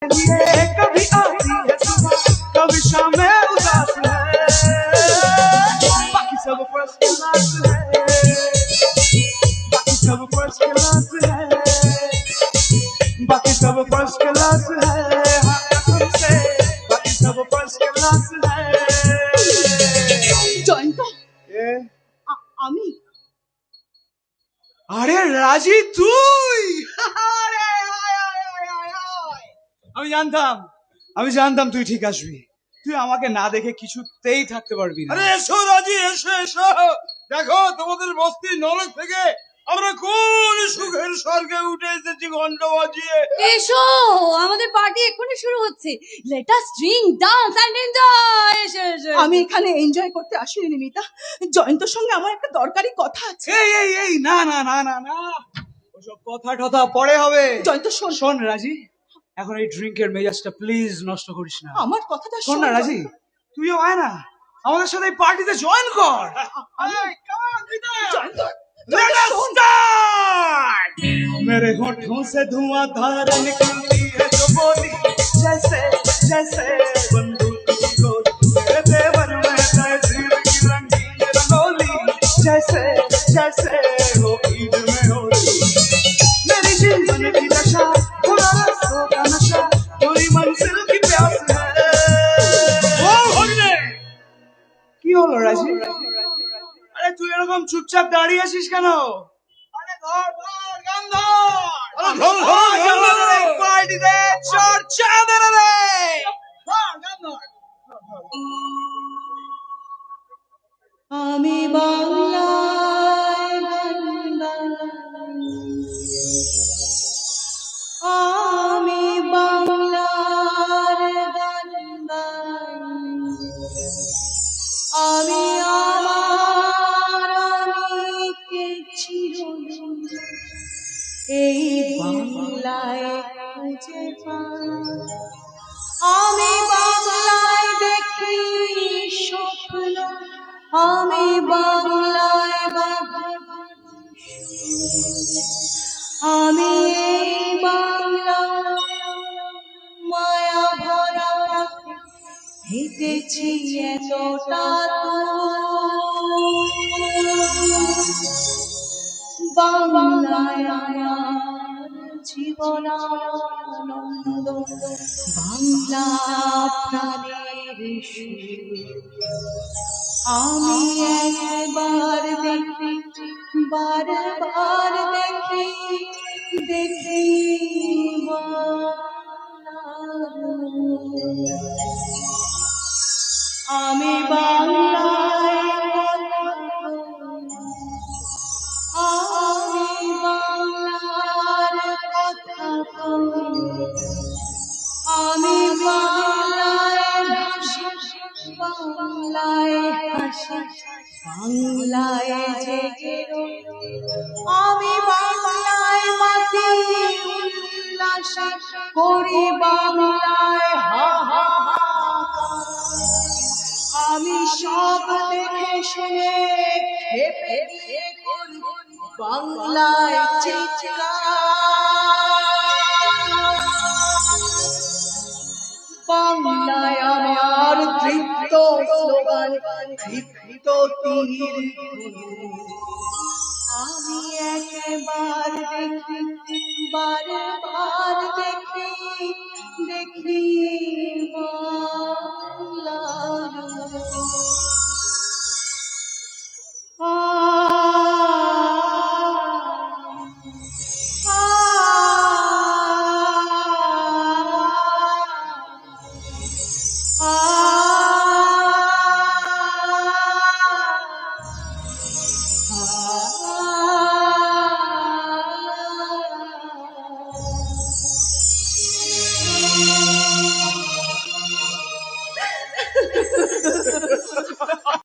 ये कभी आती है सुबह, कभी शाम में उदास है, बाकी सब फर्स्ट क्लास है, बाकी सब फर्स्ट क्लास है, बाकी सब फर्स्ट क्लास है, हाँ कसम से बाकी सब फर्स्ट क्लास है। জয়ন্ত এ, আমি আরে রাজি তুই আরে আয়, আয়, আয়, আয়, আয়। আমি জানতাম তুই ঠিক আসবি। তুই আমাকে না দেখে কিছুতেই থাকতে পারবি না। আরে এসো রাজি, এসো এসো। দেখো তোমাদের বস্তির নরক থেকে আমরা কোন সুখের স্বর্গে উঠে এসেছি ঘন্টা বাজিয়ে। এসো, আমাদের পার্টি এক্ষুনি শুরু হচ্ছে। Let us drink, dance and enjoy. এসো এসো। আমি এখানে এনজয় করতে আসিনি নিমিতা, জয়ন্তর সঙ্গে আমার একটা দরকারি কথা আছে। এই না না না না না, ওসব কথা টথা পরে হবে। জয়ন্ত শোন, শোন রাজি, এখন এই ড্রিঙ্কের মেজাজটা প্লিজ নষ্ট করিস না। আমার কথাটা শোন না রাজি, তুইও আয় না আমাদের সাথে এই পার্টিতে জয়েন কর। Jayanta, Let us start! मेरे होठों से धुआंधार निकलती है जो बोली, जैसे जैसे बंदूक की गोली, मेरे तेवर में तहजीब की रंगीन रंगोली, जैसे जैसे हो ईद में होली, मेरी जीवन की दशा पूरा रसों का नशा, पूरी मंजिल की प्यास है। ও ভগ্নে, কি হলো রাজি? আরে তুই এরকম চুপচাপ দাঁড়িয়ে আছিস কেন? আরে ধর ধর গান ধর। আরে ধর, ধর, ধর, ধর, ধর। এই পার্টিতে চর্চা দে রে। ধর গান ধর। আমি বাংলায় গান, আমি বাংলার গান, আমি আমার আমিকে চিরদিন এই বাংলায় খুঁজে পাই। আমি বাংলায় দেখি স্বপ্ন, আমি বাংলায় আমি এই বাংলা মায়া ভরা পথে হেঁটেছি এতটা বাংলায় আমার জীবন আনন্দ, বাংলা প্রাণের সুর। আমি একবার দেখি, বারবার দেখি, দেখি বাংলার রূপ। আমি বাংলায় আমি বাংলার কথা কই, আমি বাংলায় ভাসি, বাংলায় হাসি, বাংলায় জেগে রই। আমি বাংলায় মাতি উল্লাস করি, বাংলায় হা হা হাহাকার। আমি সব দেখে শুনে খেপে গিয়ে করি বাংলায় চিৎকার। বাংলায় আমার তৃপ্ত স্লোগান, তৃপ্ত তীর ধনুক। আমি একবার দেখি, বারবার দেখি, দেখি বাংলার রূপ।